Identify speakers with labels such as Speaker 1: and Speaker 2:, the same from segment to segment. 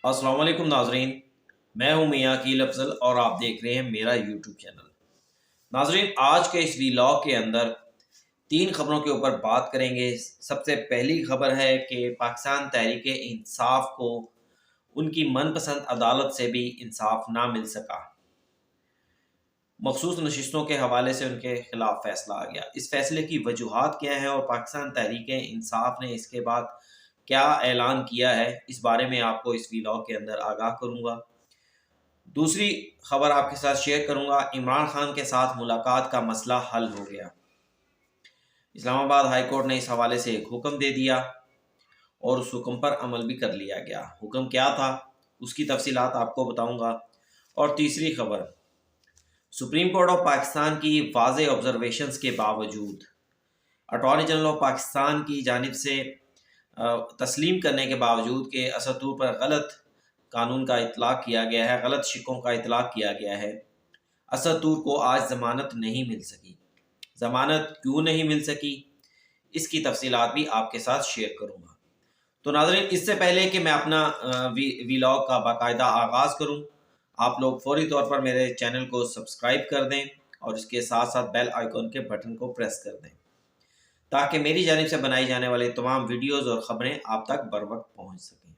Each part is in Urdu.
Speaker 1: السلام علیکم ناظرین، میں ہوں میاں عقیل افضل اور آپ دیکھ رہے ہیں میرا یوٹیوب چینل۔ ناظرین، آج کے اس ویلاگ کے اندر تین خبروں کے اوپر بات کریں گے۔ سب سے پہلی خبر ہے کہ پاکستان تحریک انصاف کو ان کی من پسند عدالت سے بھی انصاف نہ مل سکا، مخصوص نشستوں کے حوالے سے ان کے خلاف فیصلہ آ گیا۔ اس فیصلے کی وجوہات کیا ہیں اور پاکستان تحریک انصاف نے اس کے بعد کیا اعلان کیا ہے، اس بارے میں آپ کو اس ویلاگ کے اندر آگاہ کروں گا۔ دوسری خبر آپ کے ساتھ شیئر کروں گا، عمران خان کے ساتھ ملاقات کا مسئلہ حل ہو گیا۔ اسلام آباد ہائی کورٹ نے اس حوالے سے ایک حکم دے دیا اور اس حکم پر عمل بھی کر لیا گیا۔ حکم کیا تھا اس کی تفصیلات آپ کو بتاؤں گا۔ اور تیسری خبر، سپریم کورٹ آف پاکستان کی واضح آبزرویشنز کے باوجود، اٹارنی جنرل آف پاکستان کی جانب سے تسلیم کرنے کے باوجود کہ اسد طور پر غلط قانون کا اطلاق کیا گیا ہے، غلط شکوں کا اطلاق کیا گیا ہے، اسد طور کو آج ضمانت نہیں مل سکی۔ ضمانت کیوں نہیں مل سکی، اس کی تفصیلات بھی آپ کے ساتھ شیئر کروں گا۔ تو ناظرین، اس سے پہلے کہ میں اپنا ویلاگ کا باقاعدہ آغاز کروں، آپ لوگ فوری طور پر میرے چینل کو سبسکرائب کر دیں اور اس کے ساتھ ساتھ بیل آئیکن کے بٹن کو پریس کر دیں تاکہ میری جانب سے بنائی جانے والے تمام ویڈیوز اور خبریں آپ تک بر وقت پہنچ سکیں۔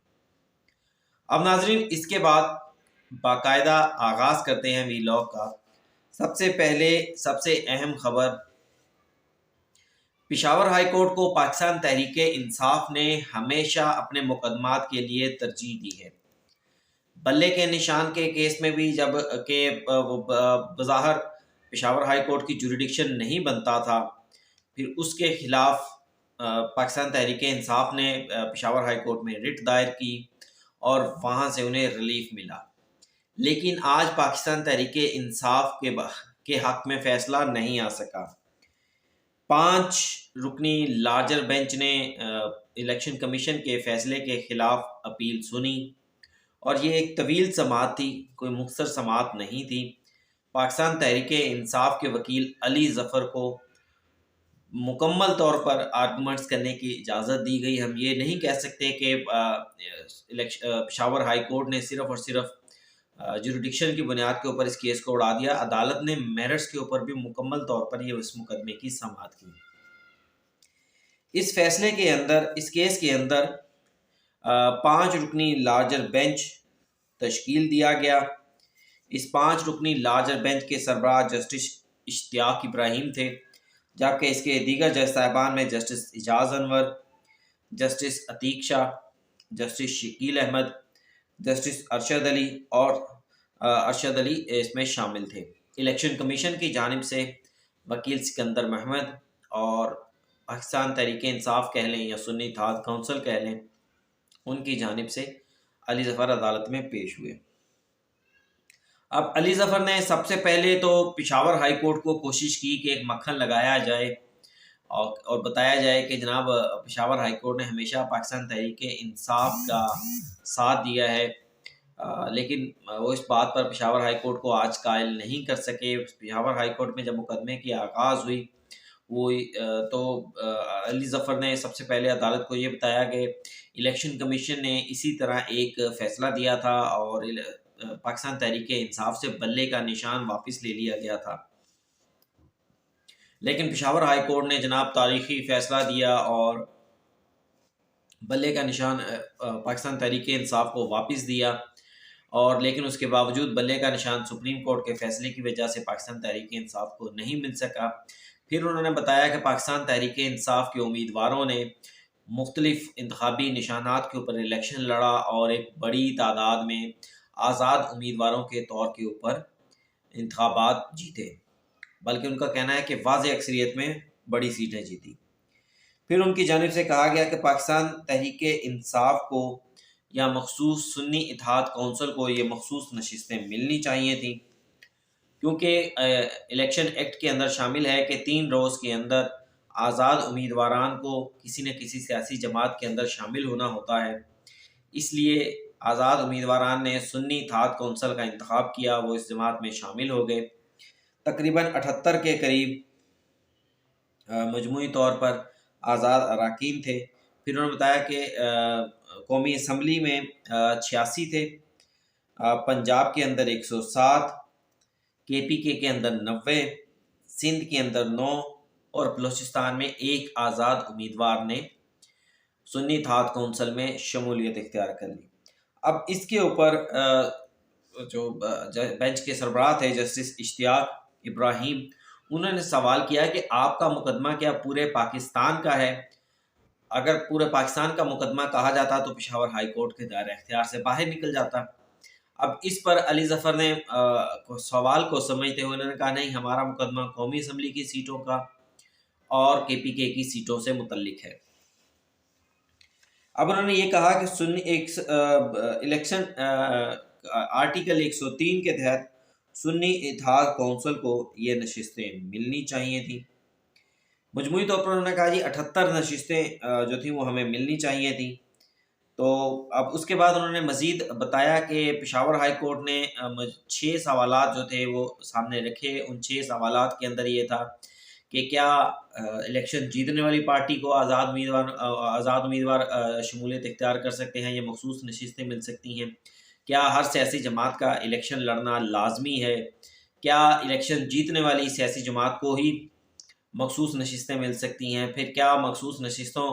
Speaker 1: اب ناظرین، اس کے بعد باقاعدہ آغاز کرتے ہیں ویلاگ کا۔ سب سے پہلے سب سے اہم خبر، پشاور ہائی کورٹ کو پاکستان تحریک انصاف نے ہمیشہ اپنے مقدمات کے لیے ترجیح دی ہے۔ بلے کے نشان کے کیس میں بھی جب کہ بظاہر پشاور ہائی کورٹ کی جوریڈکشن نہیں بنتا تھا، پھر اس کے خلاف پاکستان تحریک انصاف نے پشاور ہائی کورٹ میں رٹ دائر کی اور وہاں سے انہیں ریلیف ملا۔ لیکن آج پاکستان تحریک انصاف کے حق میں فیصلہ نہیں آ سکا۔ 5 رکنی لارجر بینچ نے الیکشن کمیشن کے فیصلے کے خلاف اپیل سنی، اور یہ ایک طویل سماعت تھی، کوئی مختصر سماعت نہیں تھی۔ پاکستان تحریک انصاف کے وکیل علی ظفر کو مکمل طور پر آرگومنٹس کرنے کی اجازت دی گئی۔ ہم یہ نہیں کہہ سکتے کہ پشاور ہائی کورٹ نے صرف اور صرف جوریڈکشن کی بنیاد کے اوپر اس کیس کو اڑا دیا۔ عدالت نے میرٹس کے اوپر بھی مکمل طور پر یہ اس مقدمے کی سماعت کی۔ اس فیصلے کے اندر، اس کیس کے اندر 5 رکنی لارجر بینچ تشکیل دیا گیا۔ اس 5 رکنی لارجر بینچ کے سربراہ جسٹس اشتیاق ابراہیم تھے، جبکہ اس کے دیگر جج صاحبان میں جسٹس اعجاز انور، جسٹس عتیق شاہ، جسٹس شکیل احمد، جسٹس ارشد علی اس میں شامل تھے۔ الیکشن کمیشن کی جانب سے وکیل سکندر محمد اور پاکستان تحریک انصاف کہہ لیں یا سنی اتحاد کونسل کہہ لیں، ان کی جانب سے علی ظفر عدالت میں پیش ہوئے۔ اب علی ظفر نے سب سے پہلے تو پشاور ہائی کورٹ کو کوشش کی کہ ایک مکھن لگایا جائے اور بتایا جائے کہ جناب پشاور ہائی کورٹ نے ہمیشہ پاکستان تحریک انصاف کا ساتھ دیا ہے، لیکن وہ اس بات پر پشاور ہائی کورٹ کو آج قائل نہیں کر سکے۔ پشاور ہائی کورٹ میں جب مقدمے کی آغاز ہوئی تو علی ظفر نے سب سے پہلے عدالت کو یہ بتایا کہ الیکشن کمیشن نے اسی طرح ایک فیصلہ دیا تھا اور پاکستان تحریک انصاف سے بلے کا نشان واپس لے لیا گیا تھا، لیکن پشاور ہائی کورٹ نے جناب تاریخی فیصلہ دیا اور بلے کا نشان پاکستان تحریک انصاف کو واپس دیا، اور لیکن اس کے باوجود بلے کا نشان سپریم کورٹ کے فیصلے کی وجہ سے پاکستان تحریک انصاف کو نہیں مل سکا۔ پھر انہوں نے بتایا کہ پاکستان تحریک انصاف کے امیدواروں نے مختلف انتخابی نشانات کے اوپر الیکشن لڑا اور ایک بڑی تعداد میں آزاد امیدواروں کے طور کے اوپر انتخابات جیتے، بلکہ ان کا کہنا ہے کہ واضح اکثریت میں بڑی سیٹیں جیتی۔ پھر ان کی جانب سے کہا گیا کہ پاکستان تحریک انصاف کو یا مخصوص سنی اتحاد کونسل کو یہ مخصوص نشستیں ملنی چاہیے تھیں، کیونکہ الیکشن ایکٹ کے اندر شامل ہے کہ 3 روز کے اندر آزاد امیدواران کو کسی نہ کسی سیاسی جماعت کے اندر شامل ہونا ہوتا ہے۔ اس لیے آزاد امیدواران نے سنی اتحاد کونسل کا انتخاب کیا، وہ اس جماعت میں شامل ہو گئے۔ تقریباً 78 کے قریب مجموعی طور پر آزاد اراکین تھے۔ پھر انہوں نے بتایا کہ قومی اسمبلی میں 86 تھے، پنجاب کے اندر 107، KPK کے اندر 90، سندھ کے اندر 9، اور بلوچستان میں ایک آزاد امیدوار نے سنی اتحاد کونسل میں شمولیت اختیار کر لی۔ اب اس کے اوپر جو بینچ کے سربراہ تھے جسٹس اشتیاق ابراہیم، انہوں نے سوال کیا کہ آپ کا مقدمہ کیا پورے پاکستان کا ہے؟ اگر پورے پاکستان کا مقدمہ کہا جاتا تو پشاور ہائی کورٹ کے دائرہ اختیار سے باہر نکل جاتا۔ اب اس پر علی ظفر نے سوال کو سمجھتے ہوئے انہوں نے کہا نہیں، ہمارا مقدمہ قومی اسمبلی کی سیٹوں کا اور KPK کی سیٹوں سے متعلق ہے۔ اب انہوں نے یہ کہا کہ سنی الیکشن آرٹیکل 103 کے تحت سنی اتحاد کونسل کو یہ نشستیں ملنی چاہیے تھیں۔ مجموعی طور پر انہوں نے کہا جی 78 نشستیں جو تھیں وہ ہمیں ملنی چاہیے تھیں۔ تو اب اس کے بعد انہوں نے مزید بتایا کہ پشاور ہائی کورٹ نے 6 سوالات جو تھے وہ سامنے رکھے۔ ان 6 سوالات کے اندر یہ تھا کہ کیا الیکشن جیتنے والی پارٹی کو آزاد امیدوار شمولیت اختیار کر سکتے ہیں یا مخصوص نشستیں مل سکتی ہیں؟ کیا ہر سیاسی جماعت کا الیکشن لڑنا لازمی ہے؟ کیا الیکشن جیتنے والی سیاسی جماعت کو ہی مخصوص نشستیں مل سکتی ہیں؟ پھر کیا مخصوص نشستوں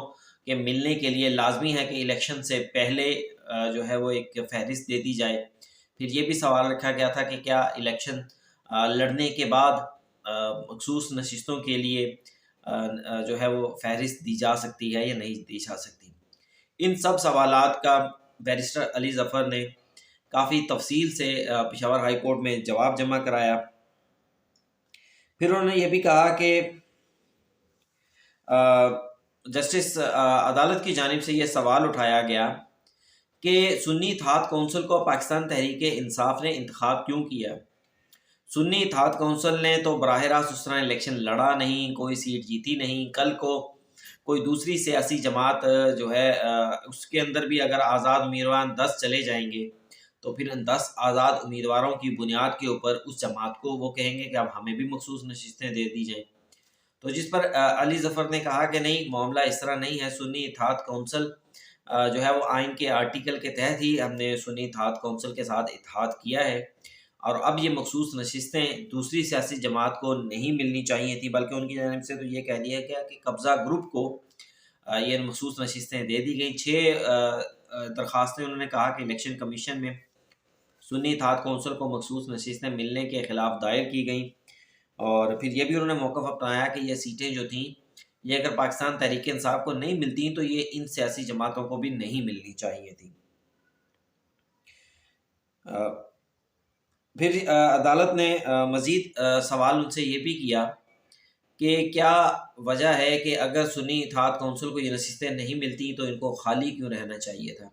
Speaker 1: کے ملنے کے لیے لازمی ہے کہ الیکشن سے پہلے جو ہے وہ ایک فہرست دے دی جائے؟ پھر یہ بھی سوال رکھا گیا تھا کہ کیا الیکشن لڑنے کے بعد مخصوص نشستوں کے لیے جو ہے وہ فہرست دی جا سکتی ہے یا نہیں دی جا سکتی۔ ان سب سوالات کا بیرسٹر علی ظفر نے کافی تفصیل سے پشاور ہائی کورٹ میں جواب جمع کرایا۔ پھر انہوں نے یہ بھی کہا کہ جسٹس عدالت کی جانب سے یہ سوال اٹھایا گیا کہ سنی اتحاد کونسل کو پاکستان تحریک انصاف نے انتخاب کیوں کیا؟ سنی اتحاد کونسل نے تو براہ راست اس طرح الیکشن لڑا نہیں، کوئی سیٹ جیتی نہیں۔ کل کو کوئی دوسری سیاسی جماعت جو ہے اس کے اندر بھی اگر آزاد امیدوار 10 چلے جائیں گے تو پھر ان 10 آزاد امیدواروں کی بنیاد کے اوپر اس جماعت کو وہ کہیں گے کہ اب ہمیں بھی مخصوص نشستیں دے دی جائیں۔ تو جس پر علی ظفر نے کہا کہ نہیں، معاملہ اس طرح نہیں ہے۔ سنی اتحاد کونسل جو ہے وہ آئین کے آرٹیکل کے تحت ہی ہم نے سنی اتحاد کونسل کے ساتھ اتحاد کیا ہے، اور اب یہ مخصوص نشستیں دوسری سیاسی جماعت کو نہیں ملنی چاہیے تھی، بلکہ ان کی جانب سے تو یہ کہہ دیا گیا کہ قبضہ گروپ کو یہ مخصوص نشستیں دے دی گئیں۔ 6 درخواستیں انہوں نے کہا کہ الیکشن کمیشن میں سنی اتحاد کونسل کو مخصوص نشستیں ملنے کے خلاف دائر کی گئیں، اور پھر یہ بھی انہوں نے موقف اپنایا کہ یہ سیٹیں جو تھیں یہ اگر پاکستان تحریک انصاف کو نہیں ملتی تو یہ ان سیاسی جماعتوں کو بھی نہیں ملنی چاہیے تھی۔ پھر عدالت نے مزید سوال ان سے یہ بھی کیا کہ کیا وجہ ہے کہ اگر سنی اتحاد کونسل کو یہ نشستیں نہیں ملتی تو ان کو خالی کیوں رہنا چاہیے تھا؟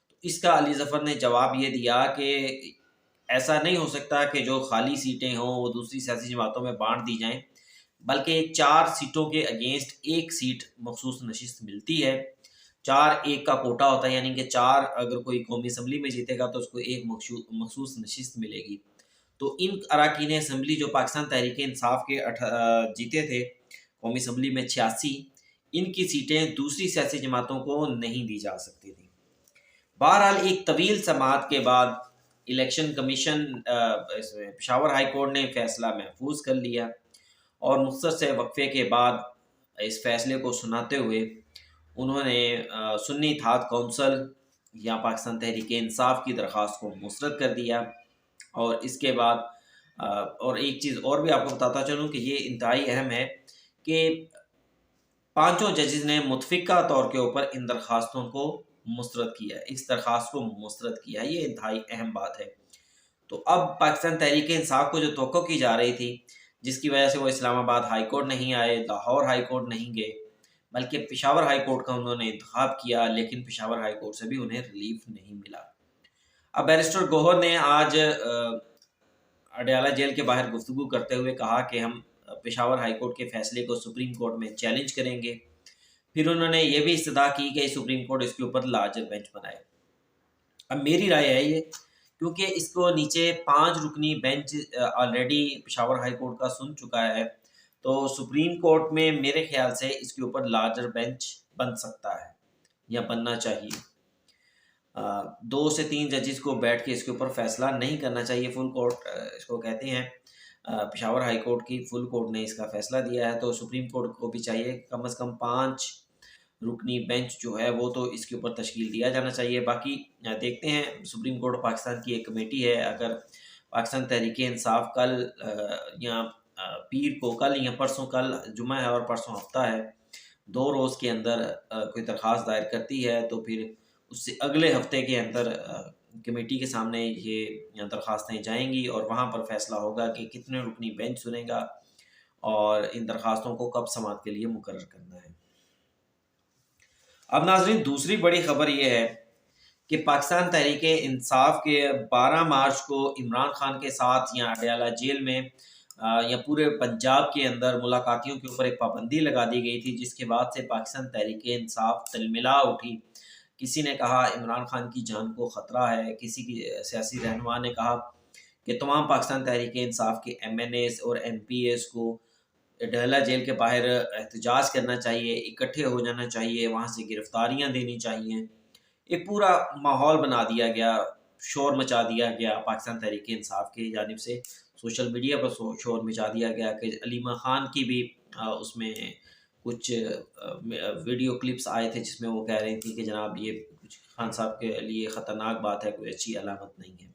Speaker 1: تو اس کا علی ظفر نے جواب یہ دیا کہ ایسا نہیں ہو سکتا کہ جو خالی سیٹیں ہوں وہ دوسری سیاسی جماعتوں میں بانٹ دی جائیں، بلکہ 4 سیٹوں کے اگینسٹ 1 سیٹ مخصوص نشست ملتی ہے۔ 4-1 کا کوٹا ہوتا ہے، یعنی کہ 4 اگر کوئی قومی اسمبلی میں جیتے گا تو اس کو 1 مخصوص نشست ملے گی۔ تو ان اراکین اسمبلی جو پاکستان تحریک انصاف کے جیتے تھے قومی اسمبلی میں 86، ان کی سیٹیں دوسری سیاسی جماعتوں کو نہیں دی جا سکتی تھیں۔ بہرحال ایک طویل سماعت کے بعد election commission Peshawar high court نے فیصلہ محفوظ کر لیا، اور مختصر سے وقفے کے بعد اس فیصلے کو سناتے ہوئے انہوں نے سنی اتحاد کونسل یا پاکستان تحریک انصاف کی درخواست کو مسترد کر دیا۔ اور اس کے بعد اور ایک چیز اور بھی آپ کو بتاتا چلوں کہ یہ انتہائی اہم ہے کہ 5 ججز نے متفقہ طور کے اوپر ان درخواستوں کو مسترد کیا، اس درخواست کو مسترد کیا، یہ انتہائی اہم بات ہے۔ تو اب پاکستان تحریک انصاف کو جو توقع کی جا رہی تھی، جس کی وجہ سے وہ اسلام آباد ہائی کورٹ نہیں آئے، لاہور ہائی کورٹ نہیں گئے، بلکہ پشاور ہائی کورٹ کا انہوں نے انتخاب کیا، لیکن پشاور ہائی کورٹ سے بھی انہیں ریلیف نہیں ملا۔ اب بیرسٹر گوہر نے آج اڈیالہ جیل کے باہر گفتگو کرتے ہوئے کہا کہ ہم پشاور ہائی کورٹ کے فیصلے کو سپریم کورٹ میں چیلنج کریں گے۔ پھر انہوں نے یہ بھی استدعا کی کہ سپریم کورٹ اس کے اوپر لارجر بینچ بنائے۔ اب میری رائے ہے یہ، کیونکہ اس کو نیچے 5 رکنی bench already Peshawar high court کا سن چکا ہے، تو سپریم کورٹ میں میرے خیال سے اس کے اوپر لارجر بینچ بن سکتا ہے یا بننا چاہیے۔ 2 سے 3 ججز کو بیٹھ کے اس کے اوپر فیصلہ نہیں کرنا چاہیے. فل کورٹ اس کو کہتے ہیں. پشاور ہائی کورٹ کی فل کورٹ نے اس کا فیصلہ دیا ہے، تو سپریم کورٹ کو بھی چاہیے کم از کم 5 رکنی بینچ جو ہے وہ تو اس کے اوپر تشکیل دیا جانا چاہیے. باقی دیکھتے ہیں. سپریم کورٹ پاکستان کی ایک کمیٹی ہے، اگر پاکستان تحریک انصاف کل یا پیر کو، کل یا پرسوں، کل جمعہ ہے اور پرسوں ہفتہ ہے، 2 روز کے اندر کوئی درخواست دائر کرتی ہے تو پھر اس سے اگلے ہفتے کے اندر کمیٹی کے سامنے یہ درخواستیں جائیں گی اور وہاں پر فیصلہ ہوگا کہ کتنے رکنی بینچ سنے گا اور ان درخواستوں کو کب سماعت کے لیے مقرر کرنا ہے. اب ناظرین دوسری بڑی خبر یہ ہے کہ پاکستان تحریک انصاف کے 12 مارچ کو عمران خان کے ساتھ یا اڈیالہ جیل میں یا پورے پنجاب کے اندر ملاقاتیوں کے اوپر ایک پابندی لگا دی گئی تھی، جس کے بعد سے پاکستان تحریک انصاف تلملا اٹھی. کسی نے کہا عمران خان کی جان کو خطرہ ہے، کسی کی سیاسی رہنما نے کہا کہ تمام پاکستان تحریک انصاف کے ایم این ایز اور ایم پی ایز کو ڈہلہ جیل کے باہر احتجاج کرنا چاہیے، اکٹھے ہو جانا چاہیے، وہاں سے گرفتاریاں دینی چاہیے. ایک پورا ماحول بنا دیا گیا، شور مچا دیا گیا پاکستان تحریک انصاف کی جانب سے. سوشل میڈیا پر شور مچا دیا گیا کہ علیمہ خان کی بھی اس میں کچھ ویڈیو کلپس آئے تھے جس میں وہ کہہ رہی تھی کہ جناب یہ کچھ خان صاحب کے لیے خطرناک بات ہے، کوئی اچھی علامت نہیں ہے.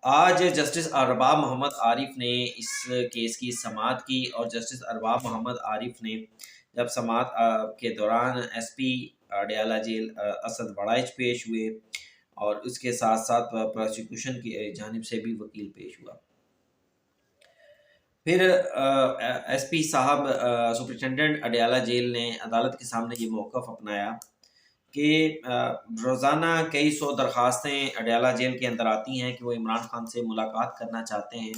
Speaker 1: آج جسٹس ارباب محمد عارف نے اس کیس کی سماعت کی اور جسٹس ارباب محمد عارف نے جب سماعت کے دوران S P Adiala jail Asad Warraich پیش ہوئے اور اس کے ساتھ ساتھ پروسیکیوشن کی جانب سے بھی وکیل پیش ہوا. پھر ایس پی صاحب سپرنٹینڈنٹ اڈیالہ جیل نے عدالت کے سامنے یہ موقف اپنایا کہ روزانہ کئی سو درخواستیں اڈیالہ جیل کے اندر آتی ہیں کہ وہ عمران خان سے ملاقات کرنا چاہتے ہیں،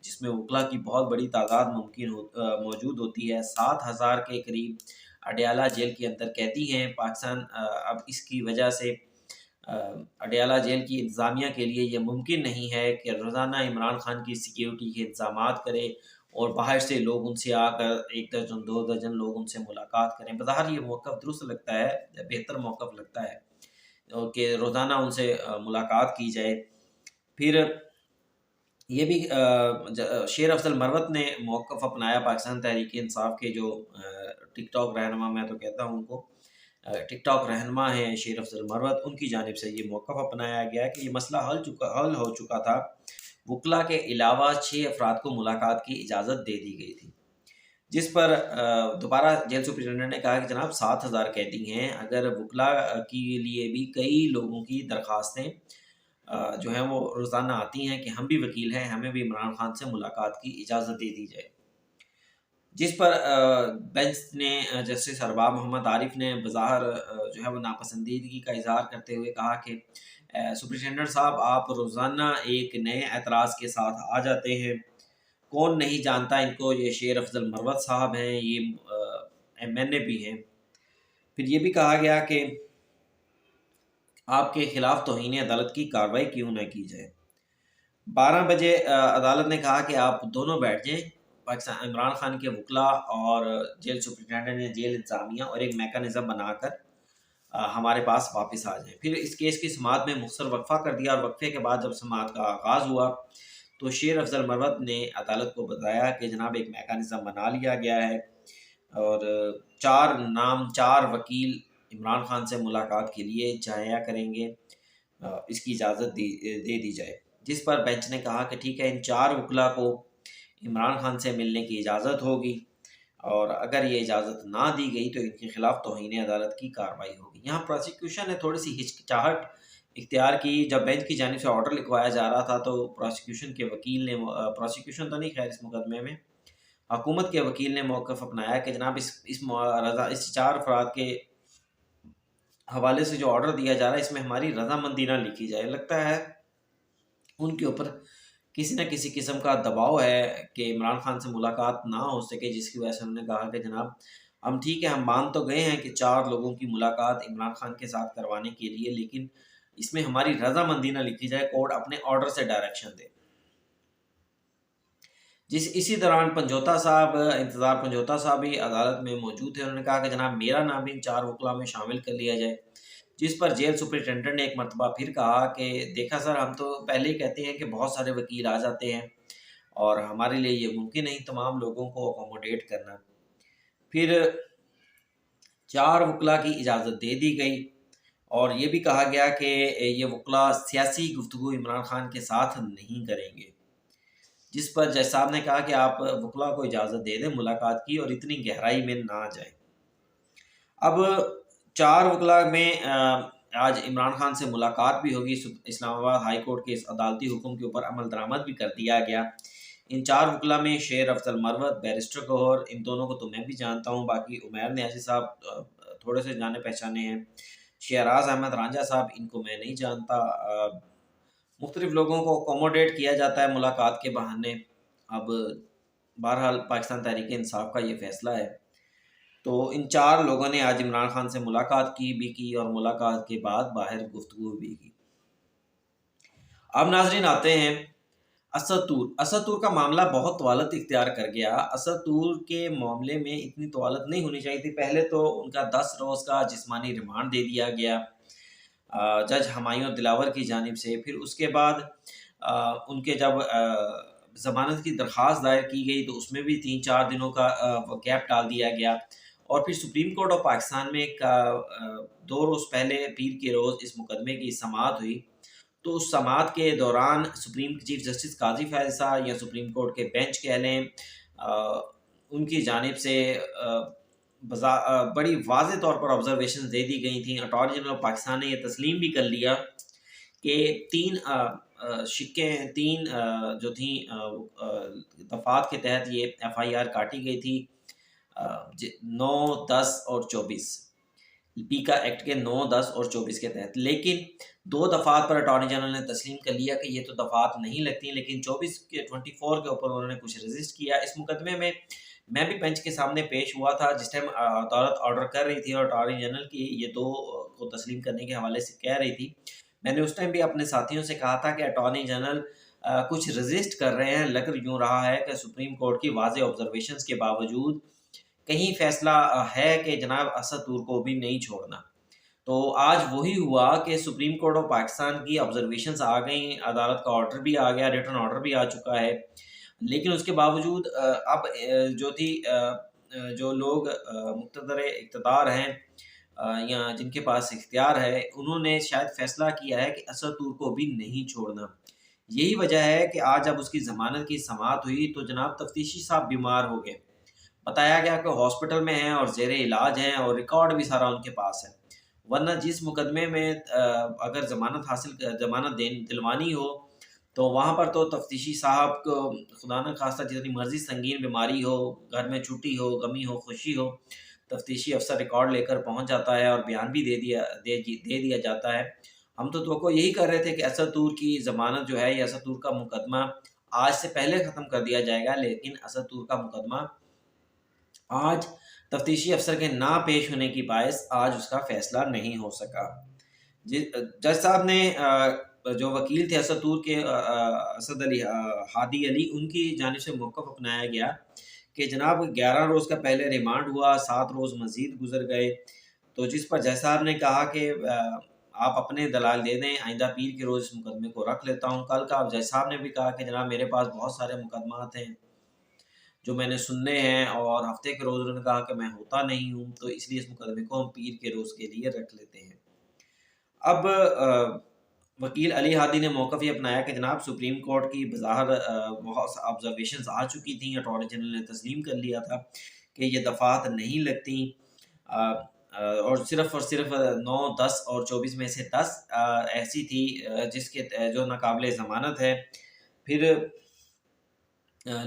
Speaker 1: جس میں وکلا کی بہت بڑی تعداد موجود ہوتی ہے. 7,000 کے قریب اڈیالہ جیل کے اندر قیدی ہیں. پاکستان اب اس کی وجہ سے اڈیالہ جیل کی انتظامیہ کے لیے یہ ممکن نہیں ہے کہ روزانہ عمران خان کی سیکیورٹی کے انتظامات کرے اور باہر سے لوگ ان سے آ کر 1 درجن 2 درجن لوگ ان سے ملاقات کریں. بظاہر یہ موقف درست لگتا ہے، بہتر موقف لگتا ہے کہ روزانہ ان سے ملاقات کی جائے. پھر یہ بھی شیر افضل مروت نے موقف اپنایا، پاکستان تحریک انصاف کے جو ٹک ٹاک رہنما، میں تو کہتا ہوں ان کو ٹک ٹاک رہنما ہیں شیر افضل مروت، ان کی جانب سے یہ موقف اپنایا گیا کہ یہ مسئلہ حل ہو چکا تھا. وکلا کے علاوہ 6 افراد کو ملاقات کی اجازت دے دی گئی تھی، جس پر دوبارہ جیل سپرنٹینڈنٹ نے کہا کہ جناب 7,000 قیدی ہیں، اگر وکلا کے لیے بھی کئی لوگوں کی درخواستیں جو ہیں وہ روزانہ آتی ہیں کہ ہم بھی وکیل ہیں، ہمیں بھی عمران خان سے ملاقات کی اجازت دے دی جائے. جس پر بینچ نے جسٹس ارباب محمد عارف نے بظاہر جو ہے وہ ناپسندیدگی کا اظہار کرتے ہوئے کہا کہ سپرنٹینڈنٹ صاحب آپ روزانہ ایک نئے اعتراض کے ساتھ آ جاتے ہیں، کون نہیں جانتا ان کو، یہ شیر افضل مروت صاحب ہیں، یہ ایم این اے بھی ہیں. پھر یہ بھی کہا گیا کہ آپ کے خلاف توہین عدالت کی کارروائی کیوں نہ کی جائے. 12 بجے عدالت نے کہا کہ آپ دونوں بیٹھ جائیں، پاکستان عمران خان کے وکلا اور جیل سپرنٹینڈنٹ یا جیل انتظامیہ، اور ایک میکانزم بنا کر ہمارے پاس واپس آ جائیں. پھر اس کیس کی سماعت میں مختصر وقفہ کر دیا اور وقفے کے بعد جب سماعت کا آغاز ہوا تو شیر افضل مروت نے عدالت کو بتایا کہ جناب ایک میکانزم بنا لیا گیا ہے اور 4 وکیل عمران خان سے ملاقات کے لیے جایا کریں گے، اس کی اجازت دے دی جائے. جس پر بینچ نے کہا کہ ٹھیک ہے، ان 4 وکلا کو عمران خان سے ملنے کی اجازت ہوگی اور اگر یہ اجازت نہ دی گئی تو ان کے خلاف توہین عدالت کی کارروائی ہوگی. یہاں پروسیکیوشن نے تھوڑی سی ہچکچاہٹ اختیار کی. جب بینچ کی جانب سے آرڈر لکھوایا جا رہا تھا تو پروسیکیوشن کے وکیل نے، پروسیکیوشن تو نہیں خیر اس مقدمے میں، حکومت کے وکیل نے موقف اپنایا کہ جناب اس 4 افراد کے حوالے سے جو آرڈر دیا جا رہا ہے اس میں ہماری رضامندی نہ لکھی جائے. لگتا ہے ان کے اوپر کسی نہ کسی قسم کا دباؤ ہے کہ عمران خان سے ملاقات نہ ہو سکے، جس کی وجہ سے انہوں نے کہا کہ جناب ہم ٹھیک ہے، ہم مان تو گئے ہیں کہ 4 لوگوں کی ملاقات عمران خان کے ساتھ کروانے کے لیے، لیکن اس میں ہماری رضامندی نہ لکھی جائے، کورٹ اپنے آرڈر سے ڈائریکشن دے. اسی دوران انتظار پنجوتا صاحب بھی عدالت میں موجود تھے. انہوں نے کہا کہ جناب میرا نام بھی ان 4 وکلا میں شامل کر لیا جائے. جس پر جیل سپرنٹینڈنٹ نے ایک مرتبہ پھر کہا کہ دیکھا سر، ہم تو پہلے ہی کہتے ہیں کہ بہت سارے وکیل آ جاتے ہیں اور ہمارے لیے یہ ممکن نہیں تمام لوگوں کو اکوموڈیٹ کرنا۔ پھر 4 وکلاء کی اجازت دے دی گئی اور یہ بھی کہا گیا کہ یہ وکلاء سیاسی گفتگو عمران خان کے ساتھ نہیں کریں گے، جس پر جج صاحب نے کہا کہ آپ وکلاء کو اجازت دے دیں ملاقات کی اور اتنی گہرائی میں نہ جائیں۔ اب 4 وکلاء میں آج عمران خان سے ملاقات بھی ہوگی۔ اسلام آباد ہائی کورٹ کے اس عدالتی حکم کے اوپر عمل درآمد بھی کر دیا گیا۔ ان 4 وکلاء میں شیر افضل مروت، بیرسٹر گوہر، ان دونوں کو تو میں بھی جانتا ہوں، باقی عمیر نیازی صاحب تھوڑے سے جانے پہچانے ہیں، شہراز احمد رانجھا صاحب ان کو میں نہیں جانتا۔ مختلف لوگوں کو اکوموڈیٹ کیا جاتا ہے ملاقات کے بہانے۔ اب بہرحال پاکستان تحریک انصاف کا یہ فیصلہ ہے۔ تو ان 4 لوگوں نے آج عمران خان سے ملاقات کی اور ملاقات کے بعد باہر گفتگو بھی کی۔ اب ناظرین آتے ہیں اسد طور۔ اسد طور کا معاملہ بہت طوالت اختیار کر گیا۔ اسد طور کے معاملے میں اتنی طوالت نہیں ہونی چاہیے تھی۔ پہلے تو ان کا 10 روز کا جسمانی ریمانڈ دے دیا گیا جج ہمایوں دلاور کی جانب سے۔ پھر اس کے بعد ان کے جب ضمانت کی درخواست دائر کی گئی تو اس میں بھی 3-4 دنوں کا گیپ ڈال دیا گیا، اور پھر سپریم کورٹ آف پاکستان میں 2 روز پہلے پیر کے روز اس مقدمے کی سماعت ہوئی۔ تو اس سماعت کے دوران سپریم چیف جسٹس قاضی فیصلہ یا سپریم کورٹ کے بینچ کہہ لیں، ان کی جانب سے بڑی واضح طور پر آبزرویشن دے دی گئی تھیں۔ اٹارنی جنرل آف پاکستان نے یہ تسلیم بھی کر لیا کہ 3 شکیں، 3 جو تھیں دفعات کے تحت یہ FIR کاٹی گئی تھی، 9، 10 اور 24 پیکا ایکٹ کے 9، 10 اور 24 کے تحت۔ لیکن 2 دفعات پر اٹارنی جنرل نے تسلیم کر لیا کہ یہ تو دفعات نہیں لگتی، لیکن 24 کے اوپر انہوں نے کچھ رجسٹ کیا۔ اس مقدمے میں میں بھی بینچ کے سامنے پیش ہوا تھا جس ٹائم عدالت آرڈر کر رہی تھی اور اٹارنی جنرل کی یہ 2 کو تسلیم کرنے کے حوالے سے کہہ رہی تھی۔ میں نے اس ٹائم بھی اپنے ساتھیوں سے کہا تھا کہ اٹارنی جنرل کچھ رجسٹ کر رہے ہیں، لگ یوں رہا ہے کہ سپریم کورٹ کی واضح آبزرویشنز کے باوجود کہیں فیصلہ ہے کہ جناب اسد طور کو بھی نہیں چھوڑنا۔ تو آج وہی ہوا کہ سپریم کورٹ آف پاکستان کی آبزرویشنز آ گئیں، عدالت کا آرڈر بھی آ گیا، ریٹن آرڈر بھی آ چکا ہے، لیکن اس کے باوجود اب جو لوگ مقتدر اقتدار ہیں یا جن کے پاس اختیار ہے، انہوں نے شاید فیصلہ کیا ہے کہ اسد طور کو بھی نہیں چھوڑنا۔ یہی وجہ ہے کہ آج جب اس کی ضمانت کی سماعت ہوئی تو جناب تفتیشی صاحب بیمار ہو گئے، بتایا گیا کہ ہاسپٹل میں ہیں اور زیر علاج ہیں اور ریکارڈ بھی سارا ان کے پاس ہے، ورنہ جس مقدمے میں اگر ضمانت دلوانی ہو تو وہاں پر تو تفتیشی صاحب کو خدا نہ خواستہ جتنی مرضی سنگین بیماری ہو، گھر میں چھٹی ہو، غمی ہو، خوشی ہو، تفتیشی افسر ریکارڈ لے کر پہنچ جاتا ہے اور بیان بھی دے دیا جاتا ہے۔ ہم تو توقع یہی کر رہے تھے کہ اسد طور کی ضمانت جو ہے یا اسد طور کا مقدمہ آج سے پہلے ختم کر دیا جائے گا، لیکن اسد طور کا مقدمہ آج تفتیشی افسر کے نہ پیش ہونے کی باعث آج اس کا فیصلہ نہیں ہو سکا۔ جج صاحب نے جو وکیل تھے اسد طور کے، اسد علی ہادی علی، ان کی جانب سے موقف اپنایا گیا کہ جناب 11 روز کا پہلے ریمانڈ ہوا، 7 روز مزید گزر گئے، تو جس پر جج صاحب نے کہا کہ آپ اپنے دلائل دے دیں، آئندہ پیر کے روز اس مقدمے کو رکھ لیتا ہوں۔ کل کا جج صاحب نے بھی کہا کہ جناب میرے پاس بہت سارے مقدمات ہیں جو میں نے سننے ہیں، اور ہفتے کے روز انہوں نے کہا کہ میں ہوتا نہیں ہوں، تو اس لیے اس مقدمے کو ہم پیر کے روز کے لیے رکھ لیتے ہیں۔ اب وکیل علی ہادی نے موقف یہ اپنایا کہ جناب سپریم کورٹ کی بظاہر بہت آبزرویشنز آ چکی تھیں، اٹارنی جنرل نے تسلیم کر لیا تھا کہ یہ دفعات نہیں لگتی، اور صرف 9، 10 اور 24 میں سے 10 ایسی تھی جس کے جو ناقابل ضمانت ہے۔ پھر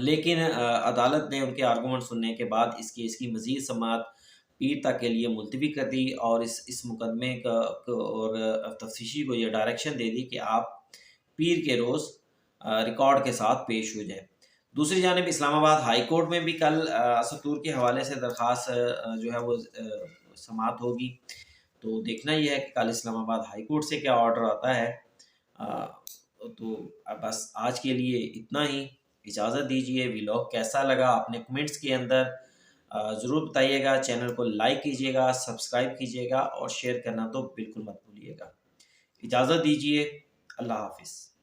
Speaker 1: لیکن عدالت نے ان کے آرگومنٹ سننے کے بعد اس کیس کی مزید سماعت پیر تک کے لیے ملتوی کر دی، اور اس مقدمے کا اور تفتیشی کو یہ ڈائریکشن دے دی کہ آپ پیر کے روز ریکارڈ کے ساتھ پیش ہو جائیں۔ دوسری جانب اسلام آباد ہائی کورٹ میں بھی کل اسد طور کے حوالے سے درخواست جو ہے وہ سماعت ہوگی، تو دیکھنا یہ ہے کہ کل اسلام آباد ہائی کورٹ سے کیا آرڈر آتا ہے۔ تو بس آج کے لیے اتنا ہی، اجازت دیجیے۔ ولاگ کیسا لگا اپنے کمنٹس کے اندر ضرور بتائیے گا، چینل کو لائک کیجیے گا، سبسکرائب کیجیے گا اور شیئر کرنا تو بالکل مت بھولیے گا۔ اجازت دیجیے، اللہ حافظ۔